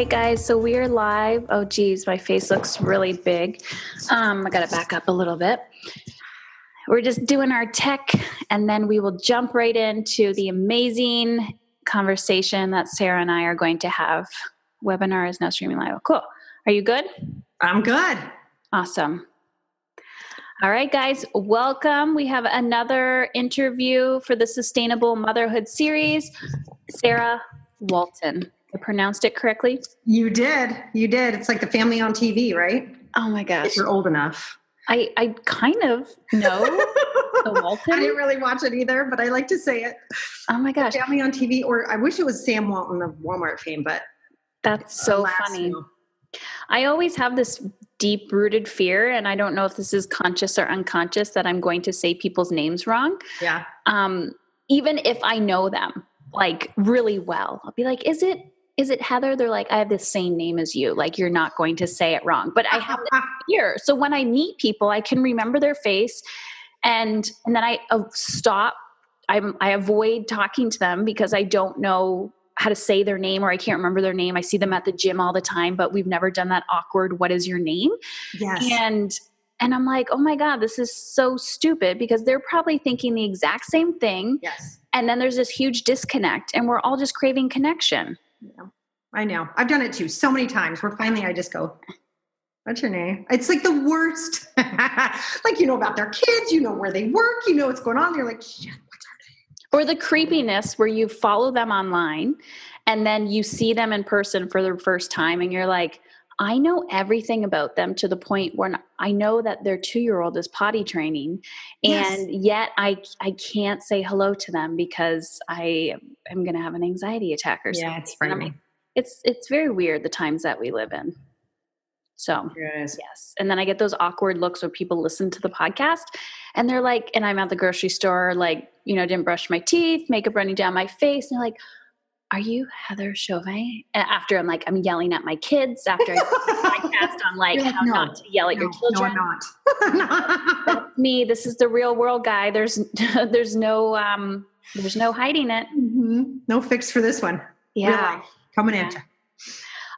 right, guys. So we are live. Oh, geez, my face looks really big. I got to back up a little bit. We're just doing our tech, and then we will jump right into the amazing conversation that Sarah and I are going to have. Webinar is now streaming live. Cool. Are you good? I'm good. Awesome. All right, guys, welcome. We have another interview for the Sustainable Motherhood series. Sarah Walton. I pronounced it correctly? You did. You did. It's like the family on TV, right? Oh my gosh. If you're old enough. I kind of know the Walton. I didn't really watch it either, but I like to say it. Oh my gosh. The family on TV, or I wish it was Sam Walton of Walmart fame, but that's so funny. No. I always have this deep-rooted fear, and I don't know if this is conscious or unconscious, that I'm going to say people's names wrong. Yeah. Even if I know them like really well, I'll be like, is it Heather? They're like, I have the same name as you. Like, you're not going to say it wrong. But I have this fear. So when I meet people, I can remember their face, and then I stop. I avoid talking to them because I don't know how to say their name, or I can't remember their name. I see them at the gym all the time, but we've never done that awkward, what is your name? Yes. And I'm like, oh my God, this is so stupid, because they're probably thinking the exact same thing. Yes. And then there's this huge disconnect, and we're all just craving connection. Yeah, I know. I've done it too so many times where finally I just go, what's your name? It's like the worst. Like, you know about their kids, you know where they work, you know what's going on. They're like, shit, what's our name? Or the creepiness where you follow them online and then you see them in person for the first time, and you're like, I know everything about them, to the point where I know that their 2-year-old is potty training, and yet I can't say hello to them because I am going to have an anxiety attack or something. Yeah, it's frightening. It's very weird, the times that we live in. So yes. And then I get those awkward looks where people listen to the podcast and they're like, and I'm at the grocery store, like, you know, didn't brush my teeth, makeup running down my face. And they're like, are you Heather Chauvin? And after I'm yelling at my kids after I do the podcast on like how not to yell at your children. No, I'm not. That's me. This is the real world, guy. There's no hiding it. Mm-hmm. No fix for this one. Yeah. Coming at you.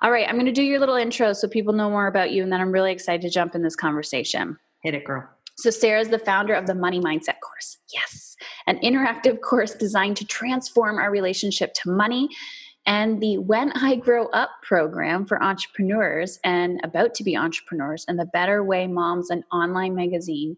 All right. I'm going to do your little intro so people know more about you. And then I'm really excited to jump in this conversation. Hit it, girl. So Sarah's the founder of the Money Mindset course. Yes. An interactive course designed to transform our relationship to money, and the When I Grow Up program for entrepreneurs and about to be entrepreneurs, and the Better Way Moms, an online magazine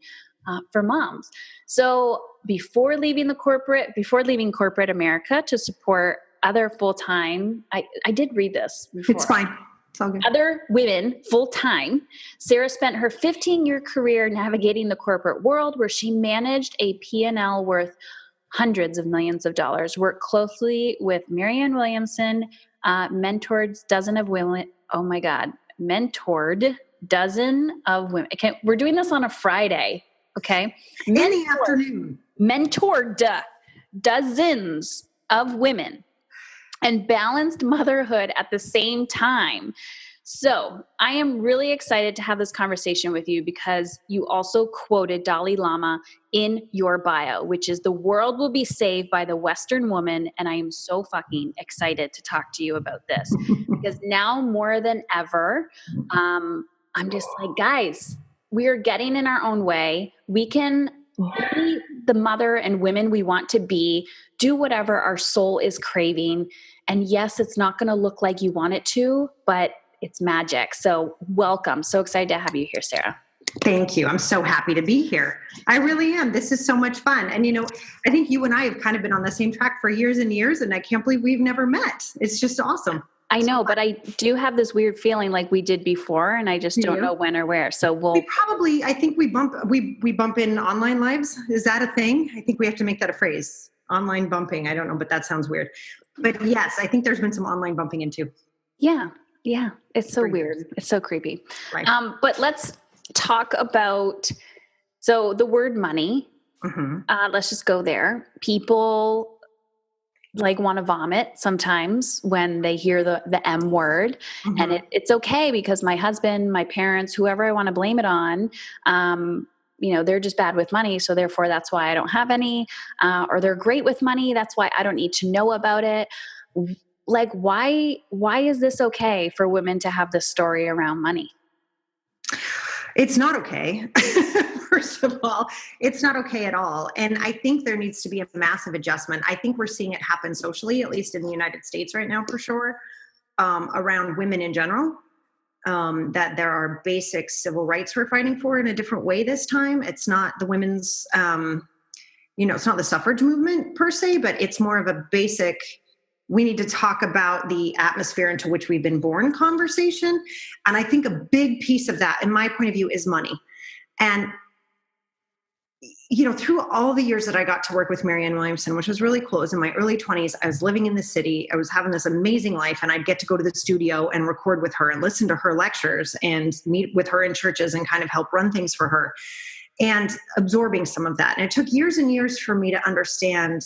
for moms. So before leaving corporate America to support other full-time, I did read this before. It's fine. It's all good. Other women full-time, Sarah spent her 15-year career navigating the corporate world, where she managed a P&L worth hundreds of millions of dollars, worked closely with Marianne Williamson, mentored dozens of women. Oh my God. Mentored dozen of women. We're doing this on a Friday. Okay. In the afternoon. Mentored dozens of women and balanced motherhood at the same time. So I am really excited to have this conversation with you, because you also quoted Dalai Lama in your bio, which is, the world will be saved by the Western woman. And I am so fucking excited to talk to you about this, because now more than ever, I'm just like, guys, we are getting in our own way. We can be the mother and women we want to be, do whatever our soul is craving. And yes, it's not going to look like you want it to, but it's magic. So welcome. So excited to have you here, Sarah. Thank you. I'm so happy to be here. I really am. This is so much fun. And, you know, I think you and I have kind of been on the same track for years and years, and I can't believe we've never met. It's just awesome. I know, but I do have this weird feeling like we did before, and I just don't know when or where. So I think we bump in online lives. Is that a thing? I think we have to make that a phrase. Online bumping. I don't know, but that sounds weird. But yes, I think there's been some online bumping in too. Yeah. Yeah. It's so weird. It's so creepy. Right. But let's talk about, so the word money, let's just go there. People like want to vomit sometimes when they hear the M word, and it's okay, because my husband, my parents, whoever I want to blame it on, you know, they're just bad with money. So therefore that's why I don't have any, or they're great with money. That's why I don't need to know about it. like, why is this okay for women to have this story around money? It's not okay. First of all, it's not okay at all. And I think there needs to be a massive adjustment. I think we're seeing it happen socially, at least in the United States right now, for sure, around women in general, that there are basic civil rights we're fighting for in a different way this time. It's not the women's, it's not the suffrage movement per se, but it's more of a basic, we need to talk about the atmosphere into which we've been born conversation. And I think a big piece of that, in my point of view, is money. And, through all the years that I got to work with Marianne Williamson, which was really cool, it was in my early 20s, I was living in the city, I was having this amazing life, and I'd get to go to the studio and record with her and listen to her lectures and meet with her in churches and kind of help run things for her and absorbing some of that. And it took years and years for me to understand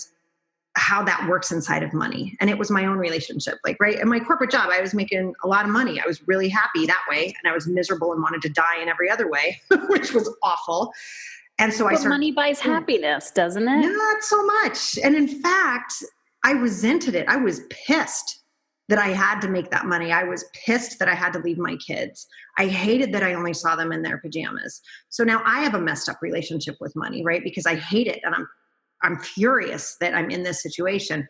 how that works inside of money. And it was my own relationship. Like, right, in my corporate job, I was making a lot of money. I was really happy that way. And I was miserable and wanted to die in every other way, which was awful. And so money buys happiness, doesn't it? Not so much. And in fact, I resented it. I was pissed that I had to make that money. I was pissed that I had to leave my kids. I hated that I only saw them in their pajamas. So now I have a messed up relationship with money, right? Because I hate it. And I'm furious that I'm in this situation.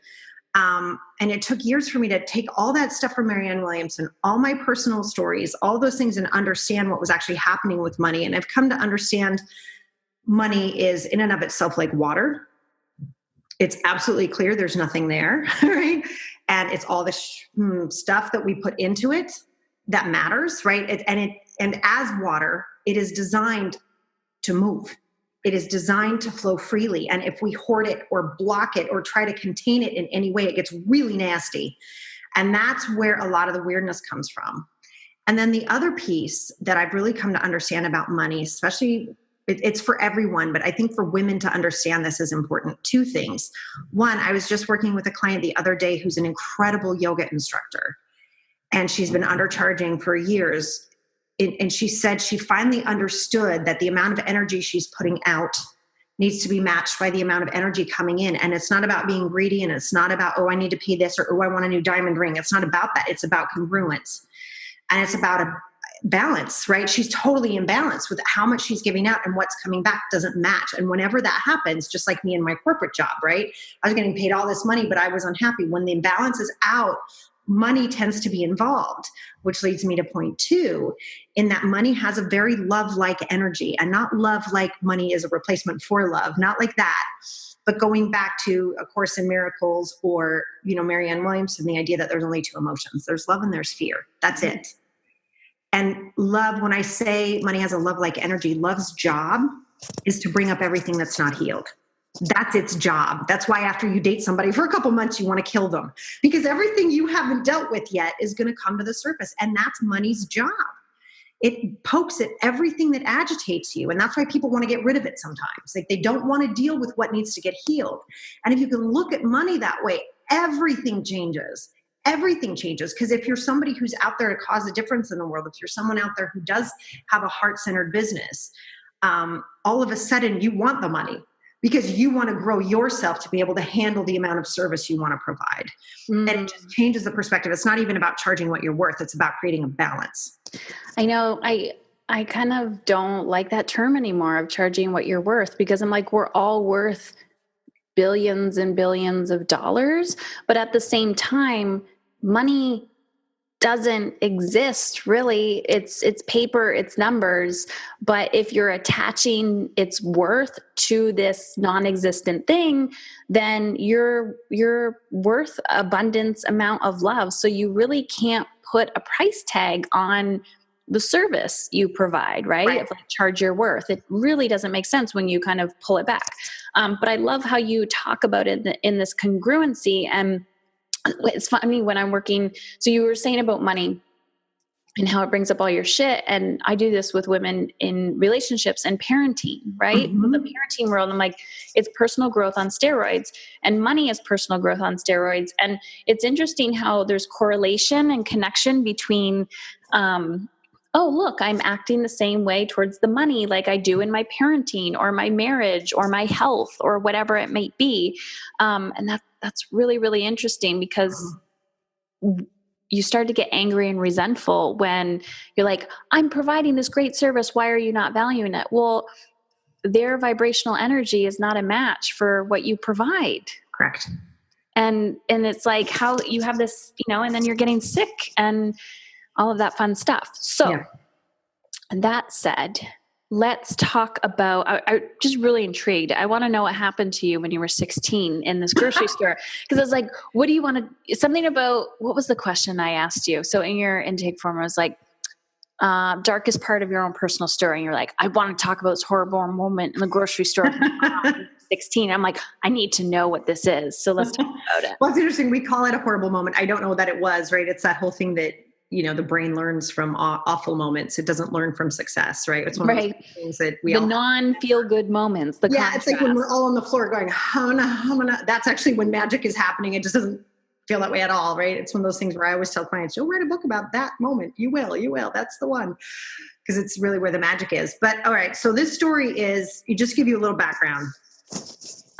And it took years for me to take all that stuff from Marianne Williamson, all my personal stories, all those things, and understand what was actually happening with money. And I've come to understand money is in and of itself like water. It's absolutely clear there's nothing there, right? And it's all the stuff that we put into it that matters, right? And as water, it is designed to move. It is designed to flow freely. And if we hoard it or block it or try to contain it in any way, it gets really nasty. And that's where a lot of the weirdness comes from. And then the other piece that I've really come to understand about money, especially it's for everyone, but I think for women to understand this is important. Two things. One, I was just working with a client the other day who's an incredible yoga instructor, and she's been undercharging for years. And she said she finally understood that the amount of energy she's putting out needs to be matched by the amount of energy coming in. And it's not about being greedy, and it's not about, I need to pay this, or I want a new diamond ring. It's not about that. It's about congruence. And it's about a balance, right? She's totally in balance with how much she's giving out, and what's coming back doesn't match. And whenever that happens, just like me in my corporate job, right? I was getting paid all this money, but I was unhappy. When the imbalance is out, money tends to be involved, which leads me to point two, in that money has a very love-like energy, and not love like money is a replacement for love, not like that. But going back to A Course in Miracles or, Marianne Williamson, the idea that there's only two emotions. There's love and there's fear. That's it. And love, when I say money has a love-like energy, love's job is to bring up everything that's not healed. That's its job. That's why after you date somebody for a couple months, you want to kill them, because everything you haven't dealt with yet is going to come to the surface. And that's money's job. It pokes at everything that agitates you. And that's why people want to get rid of it sometimes. Like, they don't want to deal with what needs to get healed. And if you can look at money that way, everything changes. Everything changes. Because if you're somebody who's out there to cause a difference in the world, if you're someone out there who does have a heart-centered business, all of a sudden you want the money because you want to grow yourself to be able to handle the amount of service you want to provide. And it just changes the perspective. It's not even about charging what you're worth. It's about creating a balance. I know. I kind of don't like that term anymore, of charging what you're worth, because I'm like, we're all worth billions and billions of dollars. But at the same time, money doesn't exist really. It's paper, it's numbers. But if you're attaching its worth to this non-existent thing, then you're worth abundance amount of love. So you really can't put a price tag on the service you provide, right? If like charge your worth, it really doesn't make sense when you kind of pull it back. But I love how you talk about it in this congruency. And it's funny when I'm working. So you were saying about money and how it brings up all your shit. And I do this with women in relationships and parenting, right? Mm-hmm. The parenting world, I'm like, it's personal growth on steroids, and money is personal growth on steroids. And it's interesting how there's correlation and connection between, oh, look, I'm acting the same way towards the money like I do in my parenting or my marriage or my health or whatever it might be. And that's really, really interesting, because you start to get angry and resentful when you're like, I'm providing this great service. Why are you not valuing it? Well, their vibrational energy is not a match for what you provide. Correct. And it's like how you have this, and then you're getting sick and all of that fun stuff. So that said, let's talk about, I'm just really intrigued. I want to know what happened to you when you were 16 in this grocery store. Because I was like, what do you want to, something about, what was the question I asked you? So in your intake form, I was like, darkest part of your own personal story. And you're like, I want to talk about this horrible moment in the grocery store. 16. I'm like, I need to know what this is. So let's talk about it. Well, it's interesting. We call it a horrible moment. I don't know that it was, right? It's that whole thing that, the brain learns from awful moments. It doesn't learn from success, right? It's one of those things that we all non-feel good moments. It's like when we're all on the floor going, hamana. That's actually when magic is happening. It just doesn't feel that way at all, right? It's one of those things where I always tell clients, you'll write a book about that moment. You will. That's the one. Because it's really where the magic is. But all right. So this story is, you just give you a little background.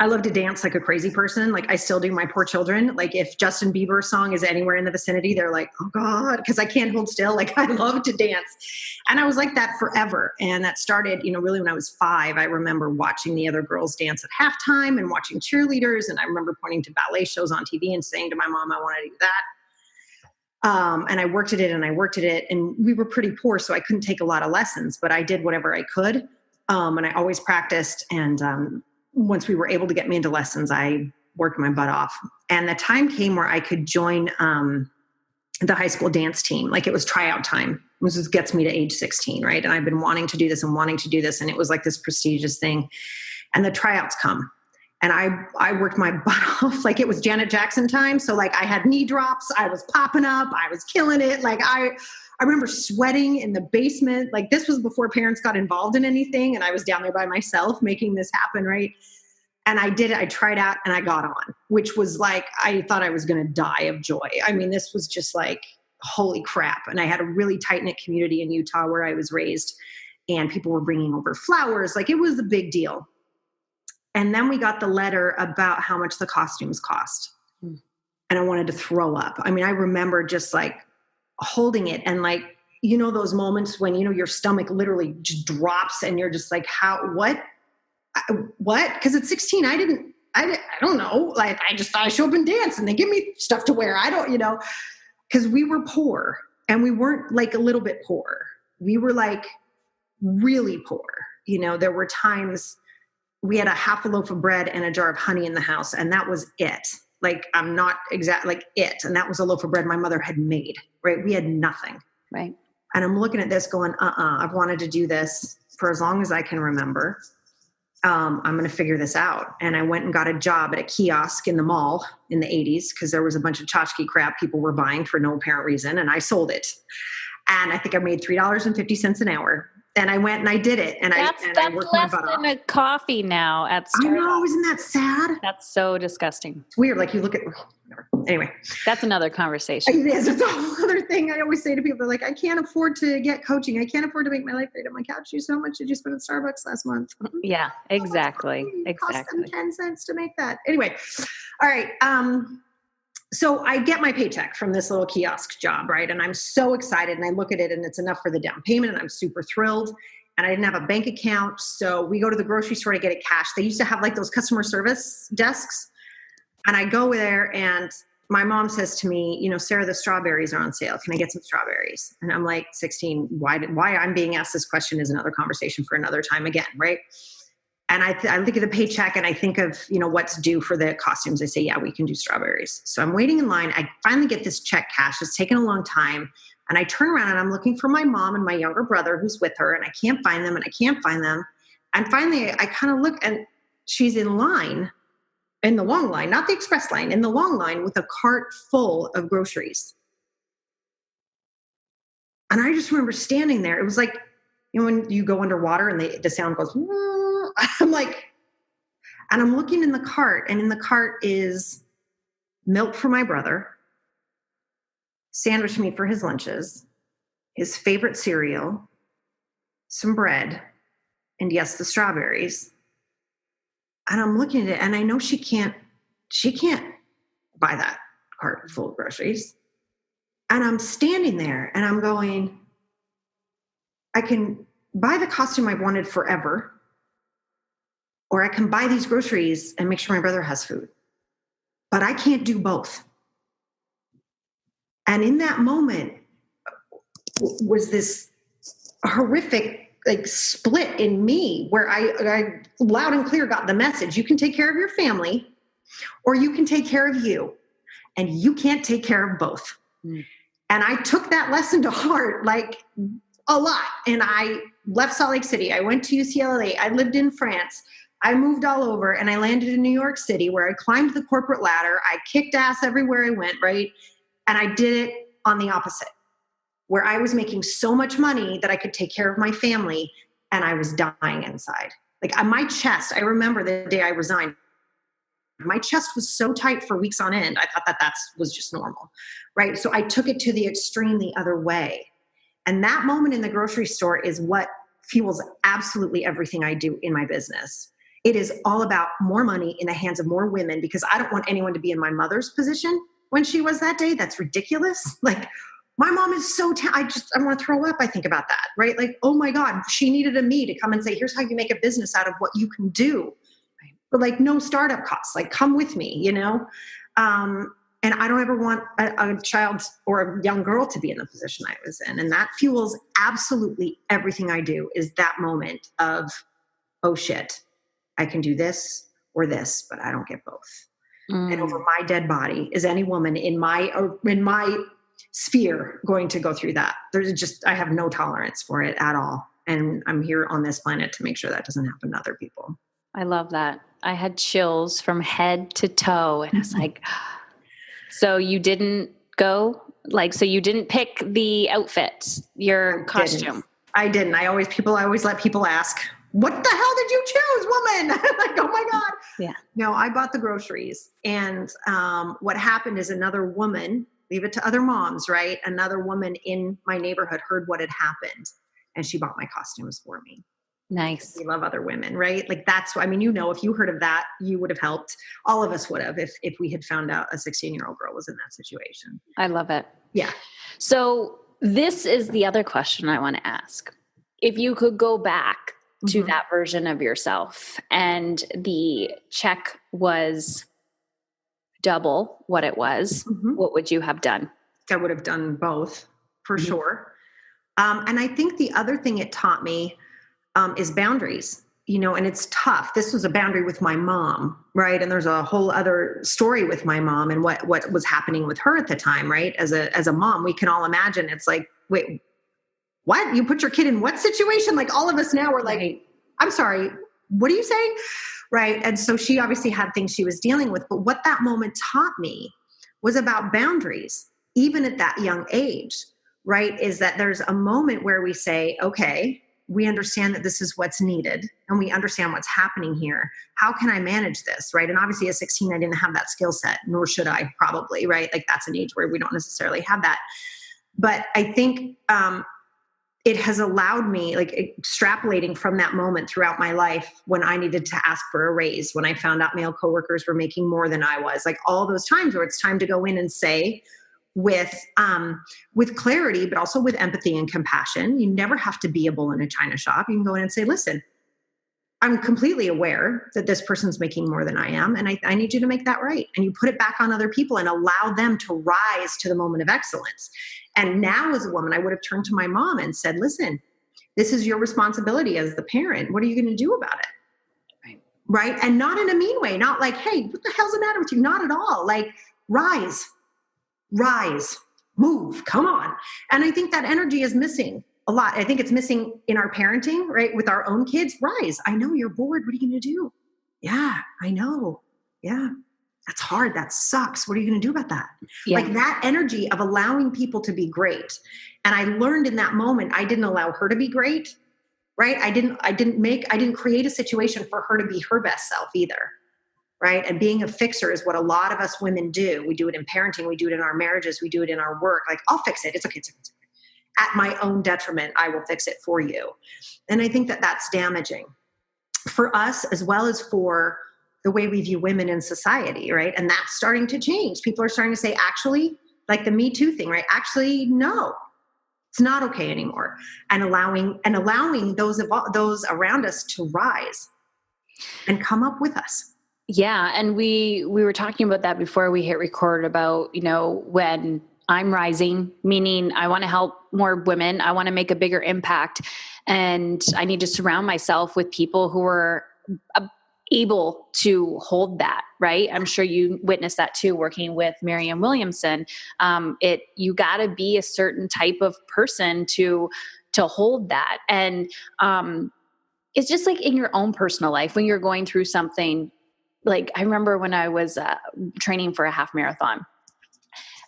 I love to dance like a crazy person. Like I still do. My poor children. Like if Justin Bieber's song is anywhere in the vicinity, they're like, oh God, because I can't hold still. Like I love to dance. And I was like that forever. And that started, really when I was 5, I remember watching the other girls dance at halftime and watching cheerleaders. And I remember pointing to ballet shows on TV and saying to my mom, I want to do that. And I worked at it and we were pretty poor. So I couldn't take a lot of lessons, but I did whatever I could. And I always practiced. And, once we were able to get me into lessons, I worked my butt off. And the time came where I could join the high school dance team. Like it was tryout time. This gets me to age 16, right? And I've been wanting to do this. And it was like this prestigious thing. And the tryouts come. And I worked my butt off. Like it was Janet Jackson time. So like I had knee drops. I was popping up. I was killing it. Like I remember sweating in the basement. Like this was before parents got involved in anything. And I was down there by myself making this happen. Right. And I did it. I tried out and I got on, which was like, I thought I was going to die of joy. I mean, this was just like, holy crap. And I had a really tight knit community in Utah where I was raised and people were bringing over flowers. Like it was a big deal. And then we got the letter about how much the costumes cost. And I wanted to throw up. I mean, I remember just like, holding it and like, those moments when, your stomach literally just drops and you're just like, what? Cause at 16, I don't know. Like, I just thought I show up and dance and they give me stuff to wear. I don't, cause we were poor and we weren't like a little bit poor. We were like really poor. There were times we had a half a loaf of bread and a jar of honey in the house. And that was it. Like, I'm not exactly like it. And that was a loaf of bread my mother had made, right? We had nothing. Right. And I'm looking at this going, I've wanted to do this for as long as I can remember. I'm going to figure this out. And I went and got a job at a kiosk in the mall in the 80s because there was a bunch of tchotchke crap people were buying for no apparent reason. And I sold it. And I think I made $3.50 an hour. And I went and I did it. And that's I worked my butt off. That's less than a coffee now at Starbucks. I know, isn't that sad? That's so disgusting. It's weird. Like you look at, anyway. That's another conversation. It is. It's a whole other thing. I always say to people, they're like, I can't afford to get coaching. I can't afford to make my life great. I'm like, ouch, how much did you spend at Starbucks last month? Yeah, exactly. It cost them 10 cents to make that. Anyway. All right. So I get my paycheck from this little kiosk job, right? And I'm so excited and I look at it and it's enough for the down payment and I'm super thrilled. And I didn't have a bank account. So we go to the grocery store to get it cash. They used to have like those customer service desks. And I go there and my mom says to me, Sarah, the strawberries are on sale. Can I get some strawberries? And I'm like 16. Why I'm being asked this question is another conversation for another time again, right? And I think of the paycheck and I think of, what's due for the costumes. I say, yeah, we can do strawberries. So I'm waiting in line. I finally get this check cash. It's taken a long time. And I turn around and I'm looking for my mom and my younger brother who's with her. And I can't find them. And finally I kind of look and she's in line, in the long line, not the express line, in the long line with a cart full of groceries. And I just remember standing there. It was like, when you go underwater and the sound goes, I'm like, and I'm looking in the cart and in the cart is milk for my brother, sandwich meat for his lunches, his favorite cereal, some bread, and yes, the strawberries. And I'm looking at it and I know she can't buy that cart full of groceries. And I'm standing there and I'm going, I can buy the costume I've wanted forever, or I can buy these groceries and make sure my brother has food. But I can't do both. And in that moment was this horrific split in me where I loud and clear got the message. You can take care of your family or you can take care of you, and you can't take care of both. Mm. And I took that lesson to heart, a lot. And I left Salt Lake City. I went to UCLA. I lived in France. I moved all over and I landed in New York City, where I climbed the corporate ladder. I kicked ass everywhere I went, right? And I did it on the opposite, where I was making so much money that I could take care of my family, and I was dying inside. My chest, I remember the day I resigned, my chest was so tight for weeks on end. I thought that was just normal, right? So I took it to the extreme the other way. And that moment in the grocery store is what fuels absolutely everything I do in my business. It is all about more money in the hands of more women, because I don't want anyone to be in my mother's position when she was that day. That's ridiculous. My mom is so, I want to throw up. I think about that, right? Oh my God, she needed me to come and say, here's how you make a business out of what you can do. But no startup costs, come with me, and I don't ever want a child or a young girl to be in the position I was in. And that fuels absolutely everything I do, is that moment of, oh shit, I can do this or this, but I don't get both. Mm. And over my dead body, is any woman in my sphere going to go through that? I have no tolerance for it at all. And I'm here on this planet to make sure that doesn't happen to other people. I love that. I had chills from head to toe, and I was like, so you didn't go, so you didn't pick the outfit, your costume? I didn't. I always let people ask, what the hell did you choose, woman? Oh my God. Yeah. No, I bought the groceries. And what happened is another woman, leave it to other moms, right? Another woman in my neighborhood heard what had happened, and she bought my costumes for me. Nice. We love other women, right? That's, if you heard of that, you would have helped. All of us would have, if we had found out a 16-year-old girl was in that situation. I love it. Yeah. So this is the other question I want to ask. If you could go back to that version of yourself and the check was double what it was, what would you have done? I would have done both for sure. And I think the other thing it taught me is boundaries, and it's tough. This was a boundary with my mom, right? And there's a whole other story with my mom and what was happening with her at the time, right? As a mom, we can all imagine. It's wait, what? You put your kid in what situation? All of us now are right. I'm sorry, what are you saying? Right. And so she obviously had things she was dealing with, but what that moment taught me was about boundaries, even at that young age, right? Is that there's a moment where we say, okay, we understand that this is what's needed and we understand what's happening here. How can I manage this? Right. And obviously at 16, I didn't have that skill set, nor should I probably, right? That's an age where we don't necessarily have that. But I think it has allowed me, extrapolating from that moment throughout my life, when I needed to ask for a raise, when I found out male coworkers were making more than I was, all those times where it's time to go in and say, with clarity, but also with empathy and compassion. You never have to be a bull in a china shop. You can go in and say, listen, I'm completely aware that this person's making more than I am, and I need you to make that right. And you put it back on other people and allow them to rise to the moment of excellence. And now as a woman, I would have turned to my mom and said, listen, this is your responsibility as the parent. What are you going to do about it? Right. And not in a mean way, not hey, what the hell's the matter with you? Not at all. Rise, move, come on. And I think that energy is missing a lot. I think it's missing in our parenting, right? With our own kids. Rise. I know you're bored. What are you going to do? Yeah, I know. Yeah. That's hard. That sucks. What are you going to do about that? Yeah. That energy of allowing people to be great. And I learned in that moment, I didn't allow her to be great, right? I didn't create a situation for her to be her best self either. Right. And being a fixer is what a lot of us women do. We do it in parenting. We do it in our marriages. We do it in our work. I'll fix it. It's okay. It's okay. At my own detriment, I will fix it for you. And I think that that's damaging for us as well as for the way we view women in society. Right. And that's starting to change. People are starting to say, actually, like the Me Too thing, right? Actually, no, it's not okay anymore. And allowing those around us to rise and come up with us. Yeah. And we were talking about that before we hit record about, when I'm rising, meaning I want to help more women. I want to make a bigger impact, and I need to surround myself with people who are able to hold that, right? I'm sure you witnessed that too, working with Marianne Williamson. You got to be a certain type of person to hold that. And it's just like in your own personal life, when you're going through something. Like I remember when I was training for a half marathon,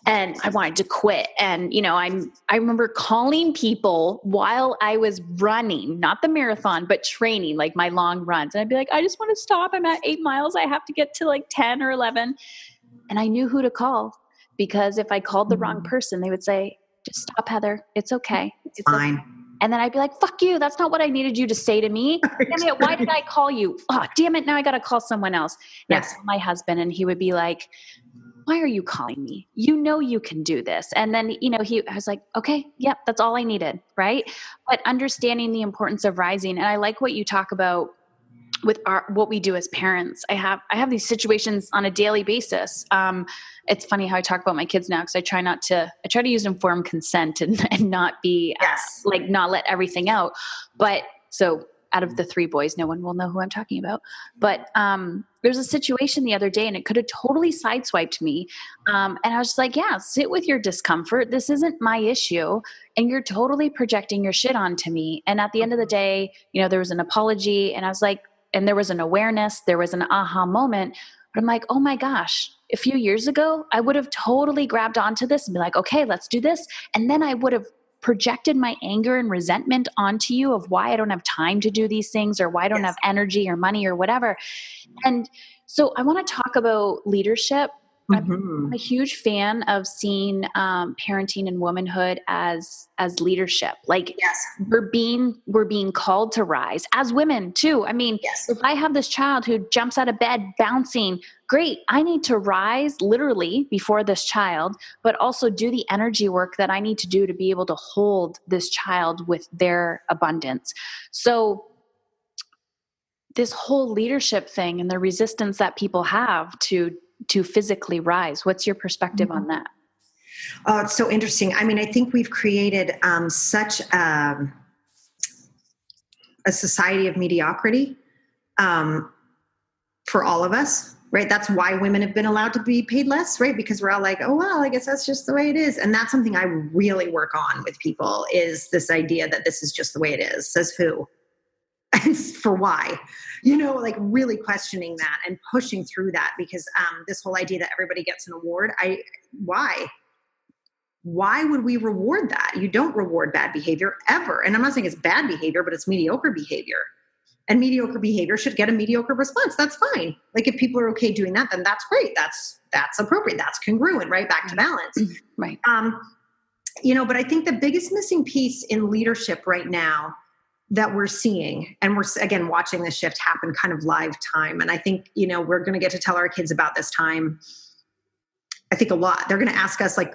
and I wanted to quit. And, I remember calling people while I was running, not the marathon, but training, like my long runs. And I'd be like, I just want to stop. I'm at 8 miles. I have to get to like 10 or 11. And I knew who to call, because if I called the wrong person, they would say, just stop, Heather. It's okay. It's fine. Okay. And then I'd be like, fuck you. That's not what I needed you to say to me. Damn it. Why did I call you? Oh, damn it. Now I got to call someone else. Yes. My husband, and he would be like, why are you calling me? You can do this. And then, I was like, okay, yep, that's all I needed. Right. But understanding the importance of rising. And I like what you talk about with what we do as parents. I have these situations on a daily basis. It's funny how I talk about my kids now, because I try to use informed consent and not be not let everything out. But so out of the 3 boys, no one will know who I'm talking about. But there's a situation the other day, and it could have totally sideswiped me. And I was just like, yeah, sit with your discomfort. This isn't my issue. And you're totally projecting your shit onto me. And at the end of the day, there was an apology, and I was like, and there was an awareness, there was an aha moment. But I'm like, oh my gosh, a few years ago, I would have totally grabbed onto this and be like, okay, let's do this. And then I would have projected my anger and resentment onto you of why I don't have time to do these things, or why I don't have energy or money or whatever. And so I want to talk about leadership. I'm a huge fan of seeing parenting and womanhood as leadership. Like, we're being called to rise as women too. I mean, if I have this child who jumps out of bed bouncing, great. I need to rise literally before this child, but also do the energy work that I need to do to be able to hold this child with their abundance. So this whole leadership thing and the resistance that people have to physically rise. What's your perspective on that? Oh, it's so interesting. I mean, I think we've created such a society of mediocrity for all of us, right? That's why women have been allowed to be paid less, right? Because we're all like, oh, well, I guess that's just the way it is. And that's something I really work on with people, is this idea that this is just the way it is. Says who? And for why? Like really questioning that and pushing through that, because this whole idea that everybody gets an award, why would we reward that? You don't reward bad behavior ever. And I'm not saying it's bad behavior, but it's mediocre behavior. And mediocre behavior should get a mediocre response. That's fine. Like, if people are okay doing that, then that's great. That's appropriate. That's congruent, right? Back to balance. Right. But I think the biggest missing piece in leadership right now that we're seeing, and we're again watching this shift happen kind of live time. And I think, we're going to get to tell our kids about this time, I think, a lot. They're going to ask us like,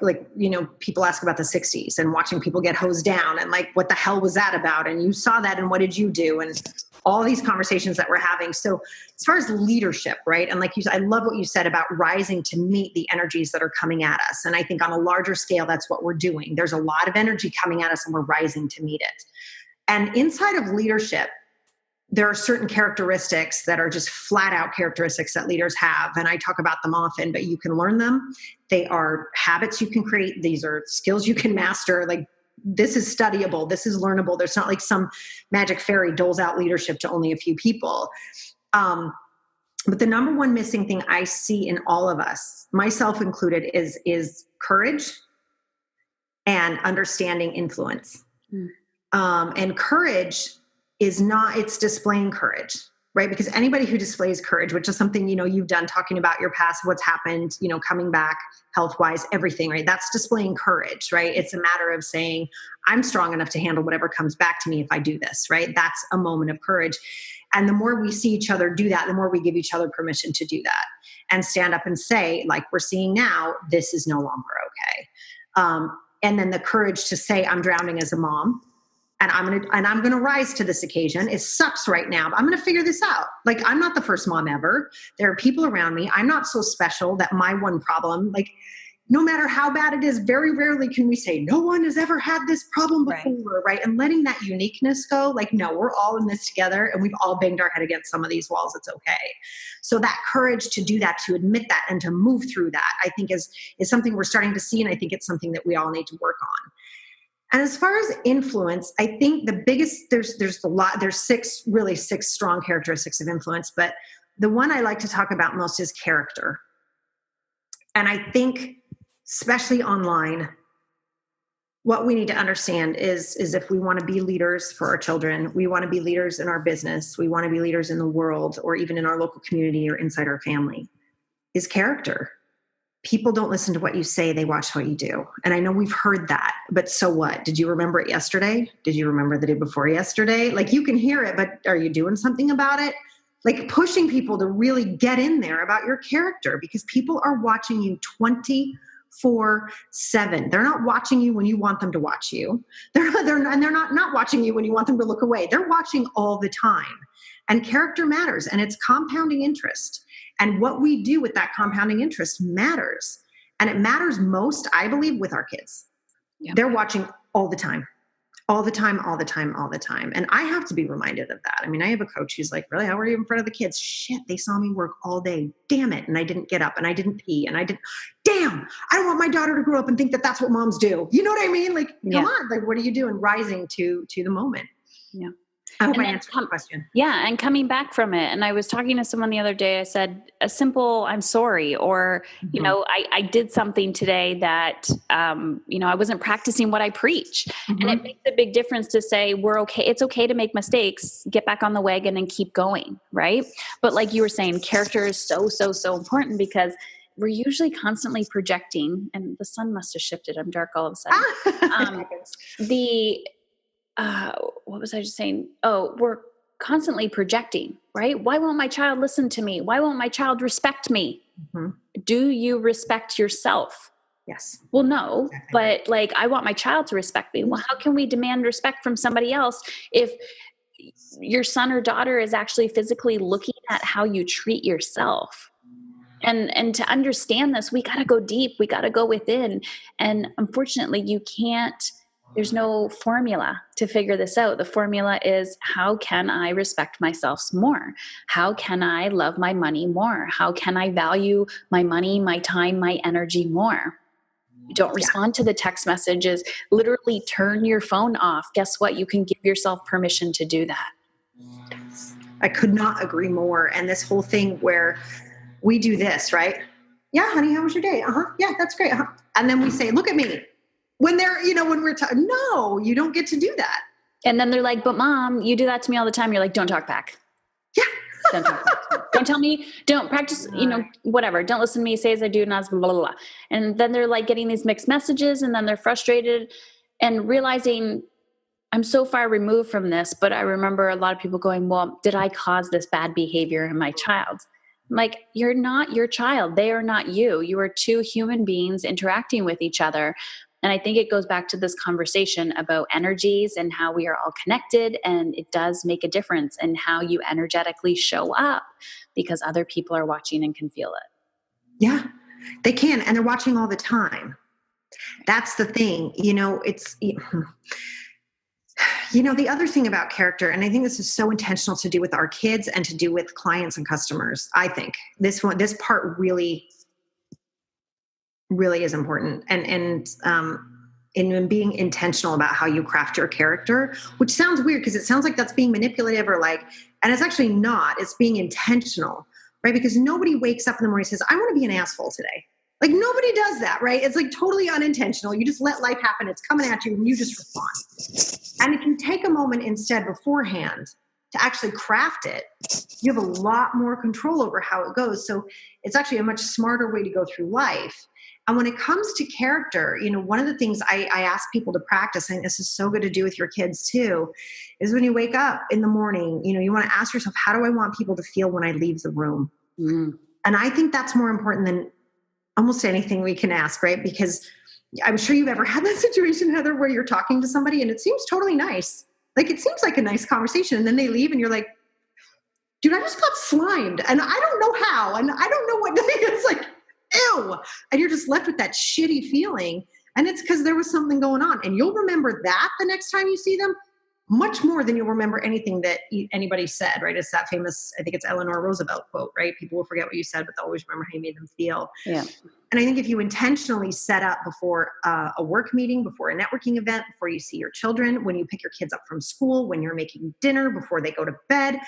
people ask about the 60s and watching people get hosed down and like, what the hell was that about? And you saw that, and what did you do? And all these conversations that we're having. So as far as leadership, right? And like you said, I love what you said about rising to meet the energies that are coming at us. And I think on a larger scale, that's what we're doing. There's a lot of energy coming at us, and we're rising to meet it. And inside of leadership, there are certain characteristics that are just flat out characteristics that leaders have. And I talk about them often, but you can learn them. They are habits you can create. These are skills you can master. Like, this is studyable. This is learnable. There's not like some magic fairy doles out leadership to only a few people. But the number one missing thing I see in all of us, myself included, is courage and understanding influence. And courage is not, it's displaying courage, right? Because anybody who displays courage, which is something, you've done, talking about your past, what's happened, coming back health-wise, everything, right? That's displaying courage, right? It's a matter of saying, I'm strong enough to handle whatever comes back to me if I do this, right? That's a moment of courage. And the more we see each other do that, the more we give each other permission to do that and stand up and say, like we're seeing now, this is no longer okay. And then the courage to say, I'm drowning as a mom. And I'm gonna rise to this occasion. It sucks right now, but I'm gonna figure this out. Like, I'm not the first mom ever. There are people around me. I'm not so special that my one problem, like, no matter how bad it is, very rarely can we say, no one has ever had this problem before, right? And letting that uniqueness go, like, no, we're all in this together and we've all banged our head against some of these walls. It's okay. So that courage to do that, to admit that, and to move through that, I think is something we're starting to see. And I think it's something that we all need to work on. And as far as influence, I think the biggest, there's six strong characteristics of influence, but the one I like to talk about most is character. And I think, especially online, what we need to understand is if we want to be leaders for our children, we want to be leaders in our business, we want to be leaders in the world, or even in our local community or inside our family, is character. People don't listen to what you say, they watch what you do. And I know we've heard that, but so what? Did you remember it yesterday? Did you remember the day before yesterday? Like, you can hear it, but are you doing something about it? Like, pushing people to really get in there about your character, because people are watching you 24/7. They're not watching you when you want them to watch you. They're not watching you when you want them to look away. They're watching all the time. And character matters, and it's compounding interest. And what we do with that compounding interest matters. And it matters most, I believe, with our kids. Yep. They're watching all the time. All the time. And I have to be reminded of that. I mean, I have a coach who's like, really, how were you in front of the kids? Shit, they saw me work all day. Damn it. And I didn't get up, and I didn't pee, and damn, I don't want my daughter to grow up and think that that's what moms do. You know what I mean? Like, come on, like, what are you doing? Rising to the moment. Yeah. I hope I answered the question. Yeah. And coming back from it. And I was talking to someone the other day, I said a simple, I'm sorry, or, you know, I did something today that, I wasn't practicing what I preach. And it makes a big difference to say, we're okay. It's okay to make mistakes, get back on the wagon and keep going. Right. But like you were saying, character is so important, because we're usually constantly projecting, and the sun must have shifted. I'm dark all of a sudden. What was I just saying? Oh, we're constantly projecting, right? Why won't my child listen to me? Why won't my child respect me? Do you respect yourself? Yes. Well, no, but like, I want my child to respect me. Well, how can we demand respect from somebody else if your son or daughter is actually physically looking at how you treat yourself? And to understand this, we got to go deep. We got to go within. And unfortunately, there's no formula to figure this out. The formula is, how can I respect myself more? How can I love my money more? How can I value my money, my time, my energy more? Don't respond to the text messages. Literally turn your phone off. Guess what? You can give yourself permission to do that. I could not agree more. And this whole thing where we do this, right? Yeah, honey, how was your day? Yeah, that's great. And then we say, look at me. When we're talking, no, you don't get to do that. And then they're like, but mom, you do that to me all the time. You're like, don't talk back. Yeah. Don't talk back. Don't tell me, don't practice, whatever. Don't listen to me, say as I do, and as blah, blah, blah. And then they're like getting these mixed messages, and then they're frustrated and realizing, I'm so far removed from this, but I remember a lot of people going, well, did I cause this bad behavior in my child? I'm like, you're not your child. They are not you. You are two human beings interacting with each other. And I think it goes back to this conversation about energies and how we are all connected. And it does make a difference in how you energetically show up, because other people are watching and can feel it. Yeah, they can. And they're watching all the time. That's the thing. The other thing about character, and I think this is so intentional to do with our kids and to do with clients and customers. I think this part really is important. And in being intentional about how you craft your character, which sounds weird because it sounds like that's being manipulative and it's actually not. It's being intentional, right? Because nobody wakes up in the morning and says, I want to be an asshole today. Like, nobody does that, right? It's like totally unintentional. You just let life happen. It's coming at you and you just respond. And if you take a moment instead beforehand to actually craft it, you have a lot more control over how it goes. So it's actually a much smarter way to go through life. And when it comes to character, one of the things I ask people to practice, and this is so good to do with your kids too, is when you wake up in the morning, you want to ask yourself, how do I want people to feel when I leave the room? And I think that's more important than almost anything we can ask, right? Because I'm sure you've ever had that situation, Heather, where you're talking to somebody and it seems totally nice. Like it seems like a nice conversation. And then they leave and you're like, dude, I just got slimed and I don't know how. And I don't know what, it's like, ew. And you're just left with that shitty feeling. And it's because there was something going on. And you'll remember that the next time you see them much more than you'll remember anything that anybody said, right? It's that famous, I think it's Eleanor Roosevelt quote, right? People will forget what you said, but they'll always remember how you made them feel. Yeah. And I think if you intentionally set up before a work meeting, before a networking event, before you see your children, when you pick your kids up from school, when you're making dinner, before they go to bed,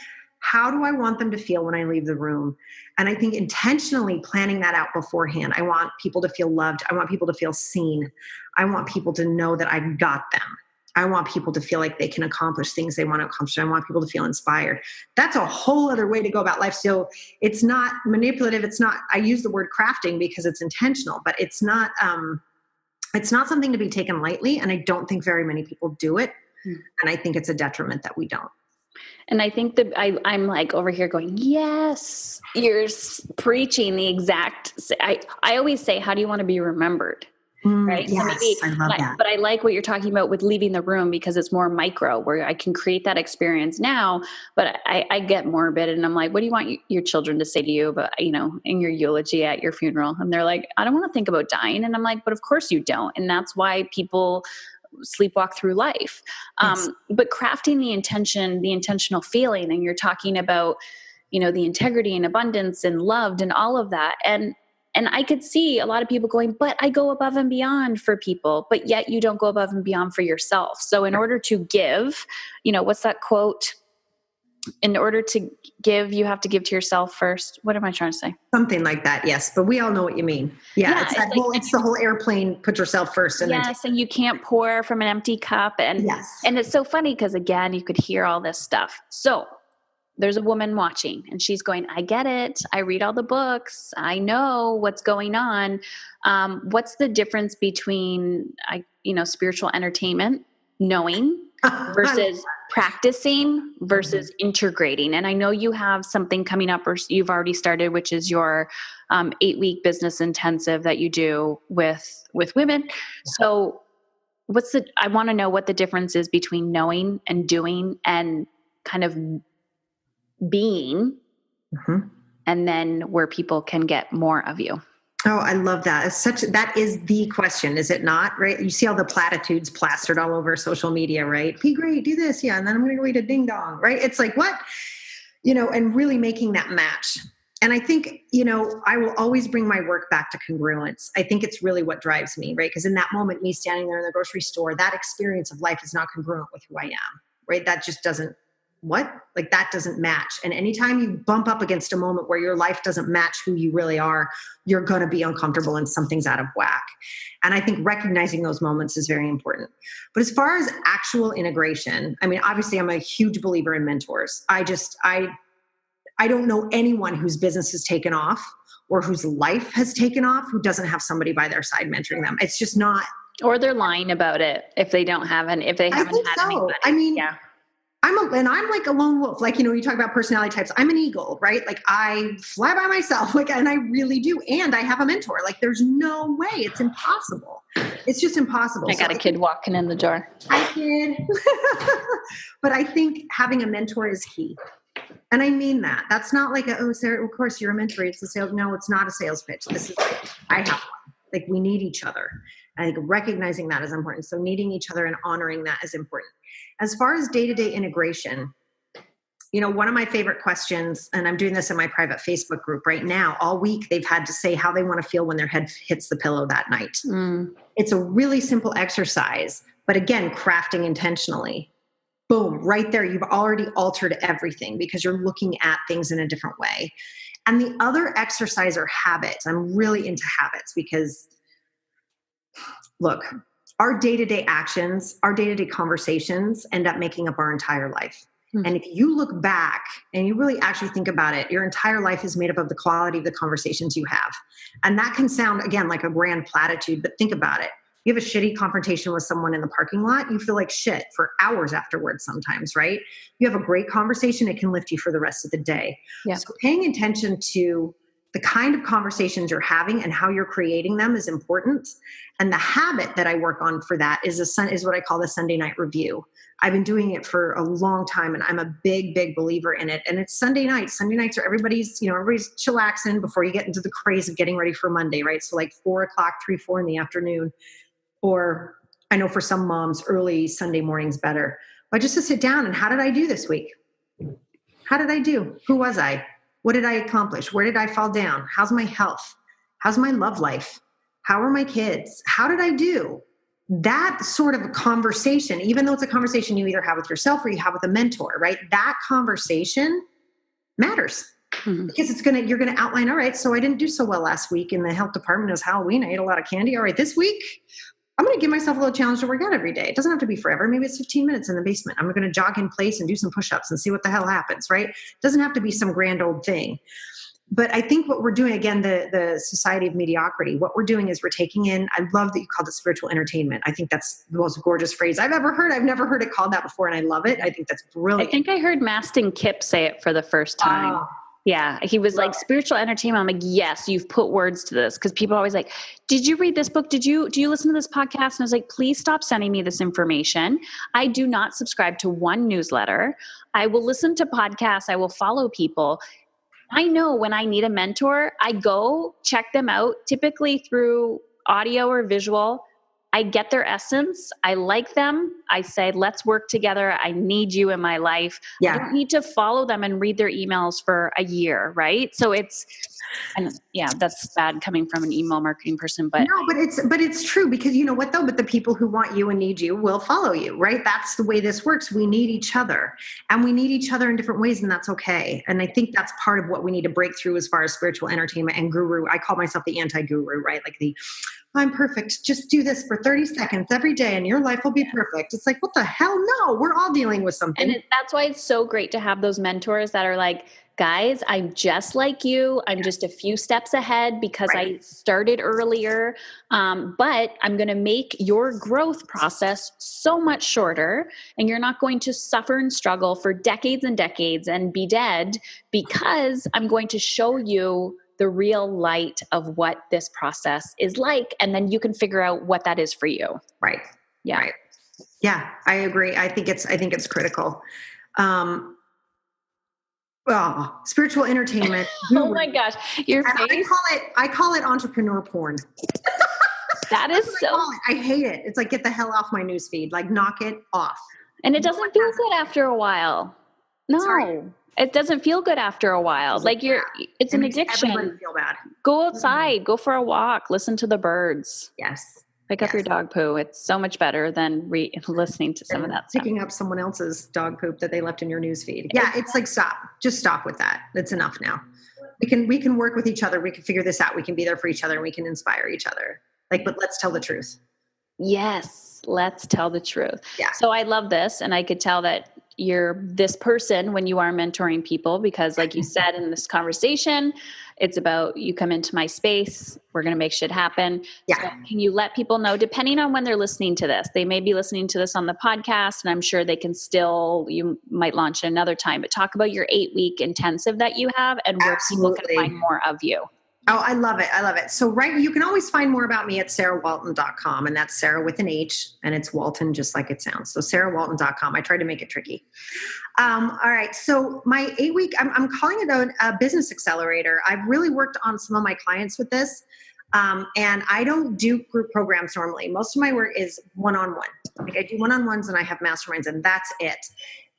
how do I want them to feel when I leave the room? And I think intentionally planning that out beforehand. I want people to feel loved. I want people to feel seen. I want people to know that I've got them. I want people to feel like they can accomplish things they want to accomplish. I want people to feel inspired. That's a whole other way to go about life. So it's not manipulative. It's not, I use the word crafting because it's intentional, but it's not something to be taken lightly. And I don't think very many people do it. And I think it's a detriment that we don't. And I think that I'm like over here going, yes, you're preaching the exact, I always say, how do you want to be remembered? Right. Yes, So maybe, I love that. But I like what you're talking about with leaving the room because it's more micro where I can create that experience now, but I get morbid and I'm like, what do you want your children to say to you? But in your eulogy at your funeral, and they're like, I don't want to think about dying. And I'm like, but of course you don't. And that's why people sleepwalk through life. Yes. But crafting the intention, the intentional feeling, and you're talking about, the integrity and abundance and loved and all of that. And I could see a lot of people going, but I go above and beyond for people, but yet you don't go above and beyond for yourself. So in order to give, what's that quote? In order to give, you have to give to yourself first. What am I trying to say? Something like that. Yes. But we all know what you mean. Yeah. It's the whole airplane, put yourself first. And yes. And you can't pour from an empty cup. And, yes. And it's so funny because again, you could hear all this stuff. So there's a woman watching and she's going, I get it. I read all the books. I know what's going on. What's the difference between, spiritual entertainment, knowing versus practicing versus integrating? And I know you have something coming up or you've already started, which is your 8-week business intensive that you do with women. So I want to know what the difference is between knowing and doing and kind of being, and then where people can get more of you. Oh, I love that. That is the question, is it not? Right? You see all the platitudes plastered all over social media, right? Be great, do this. Yeah. And then I'm going to go eat a ding dong, right? It's like, what, and really making that match. And I think, I will always bring my work back to congruence. I think it's really what drives me, right? Because in that moment, me standing there in the grocery store, that experience of life is not congruent with who I am, right? That just doesn't that doesn't match. And anytime you bump up against a moment where your life doesn't match who you really are, you're going to be uncomfortable and something's out of whack. And I think recognizing those moments is very important. But as far as actual integration, I mean, obviously I'm a huge believer in mentors. I don't know anyone whose business has taken off or whose life has taken off who doesn't have somebody by their side mentoring them. It's just not. Or they're lying about it if they haven't had anybody. I mean, yeah. I'm like a lone wolf. Like, you talk about personality types. I'm an eagle, right? Like I fly by myself, and I really do. And I have a mentor. Like there's no way. It's impossible. It's just impossible. I got a kid walking in the door. Hi, kid. But I think having a mentor is key. And I mean that. That's not like, Sarah, of course you're a mentor. It's a sales. No, it's not a sales pitch. This is I have one. Like we need each other. I think recognizing that is important. So needing each other and honoring that is important. As far as day-to-day integration, one of my favorite questions, and I'm doing this in my private Facebook group right now, all week they've had to say how they want to feel when their head hits the pillow that night. It's a really simple exercise, but again, crafting intentionally. Boom, right there. You've already altered everything because you're looking at things in a different way. And the other exercise are habits. I'm really into habits because look, our day-to-day actions, our day-to-day conversations end up making up our entire life. And if you look back and you really actually think about it, your entire life is made up of the quality of the conversations you have. And that can sound, again, like a grand platitude, but think about it. You have a shitty confrontation with someone in the parking lot, you feel like shit for hours afterwards sometimes, right? You have a great conversation, it can lift you for the rest of the day. Yeah. So paying attention to The kind of conversations you're having and how you're creating them is important. And the habit that I work on for that is what I call the Sunday night review. I've been doing it for a long time, and I'm a big, big believer in it. And it's Sunday nights. Sunday nights are everybody's chillaxing before you get into the craze of getting ready for Monday, right? So like 4 o'clock, 4 in the afternoon, or I know for some moms, early Sunday morning's better. But just to sit down and how did I do this week? How did I do? Who was I? What did I accomplish? Where did I fall down? How's my health? How's my love life? How are my kids? How did I do? That sort of a conversation, even though it's a conversation you either have with yourself or you have with a mentor, right? That conversation matters because you're going to outline, all right, so I didn't do so well last week in the health department. It was Halloween. I ate a lot of candy. All right, this week, I'm going to give myself a little challenge to work out every day. It doesn't have to be forever. Maybe it's 15 minutes in the basement. I'm going to jog in place and do some push-ups and see what the hell happens, right? It doesn't have to be some grand old thing. But I think what we're doing, again, the society of mediocrity, what we're doing is we're taking in, I love that you called it spiritual entertainment. I think that's the most gorgeous phrase I've ever heard. I've never heard it called that before, and I love it. I think that's brilliant. I think I heard Mastin Kipp say it for the first time. Yeah. He was like, spiritual entertainment. I'm like, yes, you've put words to this. Cause people are always like, did you read this book? Do you listen to this podcast? And I was like, please stop sending me this information. I do not subscribe to one newsletter. I will listen to podcasts. I will follow people. I know when I need a mentor, I go check them out, typically through audio or visual. I get their essence. I like them. I say, let's work together. I need you in my life. Yeah. I don't need to follow them and read their emails for a year, right? So that's bad coming from an email marketing person, but no, but it's true, because you know what though? But the people who want you and need you will follow you, right? That's the way this works. We need each other, and we need each other in different ways, and that's okay. And I think that's part of what we need to break through as far as spiritual entertainment and guru. I call myself the anti-guru, right? Like I'm perfect. Just do this for 30 seconds every day and your life will be perfect. It's like, what the hell? No, we're all dealing with something. And that's why it's so great to have those mentors that are like, guys, I'm just like you. I'm just a few steps ahead because I started earlier. But I'm going to make your growth process so much shorter, and you're not going to suffer and struggle for decades and decades and be dead, because I'm going to show you the real light of what this process is like. And then you can figure out what that is for you. Right. Yeah. Right. Yeah, I agree. I think it's critical. Spiritual entertainment. Oh my gosh. Your face. I call it entrepreneur porn. That is so, I hate it. It's like, get the hell off my newsfeed. Like, knock it off. And it doesn't feel good after a while. No. Sorry. It doesn't feel good after a while. Like it's an addiction. Everybody feel bad. Go outside, go for a walk, listen to the birds. Yes. Pick up your dog poo. It's so much better than listening to some of that stuff. Picking up someone else's dog poop that they left in your newsfeed. Yeah. It's like, just stop with that. It's enough now. We can work with each other. We can figure this out. We can be there for each other, and we can inspire each other. But let's tell the truth. Yes. Let's tell the truth. Yeah. So I love this. And I could tell that you're this person when you are mentoring people, because like you said in this conversation, it's about, you come into my space, we're going to make shit happen. Yeah. So can you let people know, depending on when they're listening to this, they may be listening to this on the podcast, and I'm sure they can you might launch another time, but talk about your 8-week intensive that you have and where people can find more of you. Oh, I love it. I love it. So, you can always find more about me at sarahwalton.com, and that's Sarah with an H, and it's Walton just like it sounds. So sarahwalton.com. I tried to make it tricky. All right. So my 8-week, I'm calling it a business accelerator. I've really worked on some of my clients with this. And I don't do group programs normally. Most of my work is one-on-one. Like, I do one-on-ones and I have masterminds, and that's it.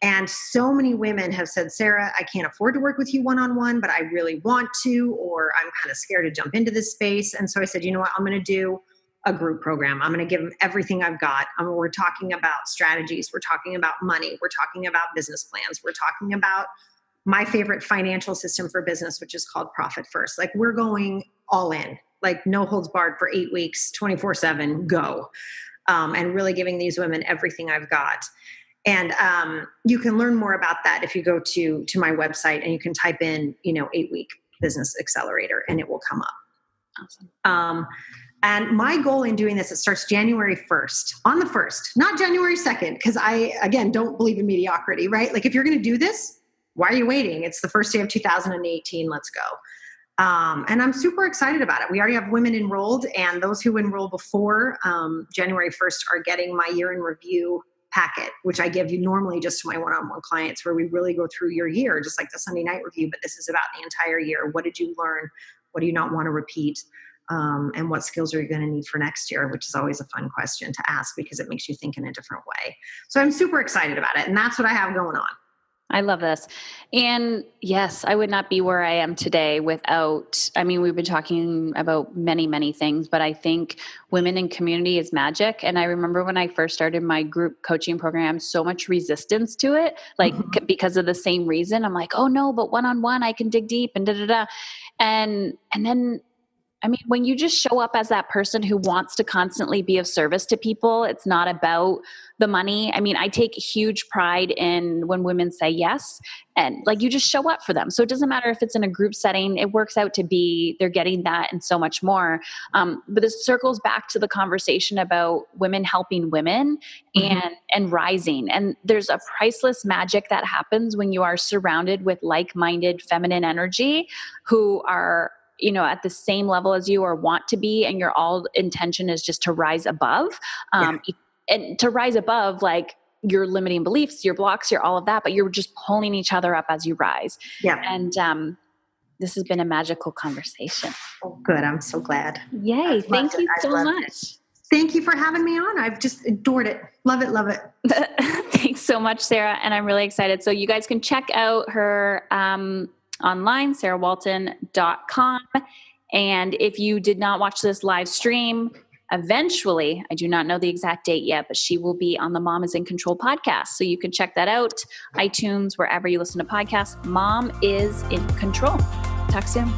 And so many women have said, Sarah, I can't afford to work with you one-on-one, but I really want to, or I'm kind of scared to jump into this space. And so I said, you know what, I'm going to do a group program. I'm going to give them everything I've got. We're talking about strategies. We're talking about money. We're talking about business plans. We're talking about my favorite financial system for business, which is called Profit First. Like, we're going all in, like no holds barred for 8 weeks, 24/7, go. And really giving these women everything I've got. And you can learn more about that if you go to my website, and you can type in, 8-week business accelerator, and it will come up. Awesome. And my goal in doing this, it starts January 1st, on the 1st, not January 2nd, because I, again, don't believe in mediocrity, right? Like, if you're going to do this, why are you waiting? It's the first day of 2018. Let's go. And I'm super excited about it. We already have women enrolled, and those who enroll before January 1st are getting my year in review packet, which I give you normally just to my one-on-one clients, where we really go through your year, just like the Sunday night review, but this is about the entire year. What did you learn? What do you not want to repeat? And what skills are you going to need for next year, which is always a fun question to ask because it makes you think in a different way. So I'm super excited about it. And that's what I have going on. I love this. And yes, I would not be where I am today without, I mean, we've been talking about many, many things, but I think women in community is magic. And I remember when I first started my group coaching program, so much resistance to it, like because of the same reason. I'm like, oh no, but one-on-one, I can dig deep and da-da-da. And then, I mean, when you just show up as that person who wants to constantly be of service to people, it's not about the money. I mean, I take huge pride in when women say yes, and like you just show up for them. So it doesn't matter if it's in a group setting, it works out to be, they're getting that and so much more. But this circles back to the conversation about women helping women and rising. And there's a priceless magic that happens when you are surrounded with like-minded feminine energy who are, you know, at the same level as you or want to be, and your all intention is just to rise above, and to rise above, like your limiting beliefs, your blocks, your all of that, but you're just pulling each other up as you rise. Yeah. And, this has been a magical conversation. Oh, good. I'm so glad. Yay. Thank you so much. Thank you for having me on. I've just adored it. Love it. Love it. Thanks so much, Sarah. And I'm really excited. So you guys can check out her, online, sarahwalton.com. And if you did not watch this live stream, eventually, I do not know the exact date yet, but she will be on the Mom is in Control podcast. So you can check that out, iTunes, wherever you listen to podcasts. Mom is in Control. Talk soon.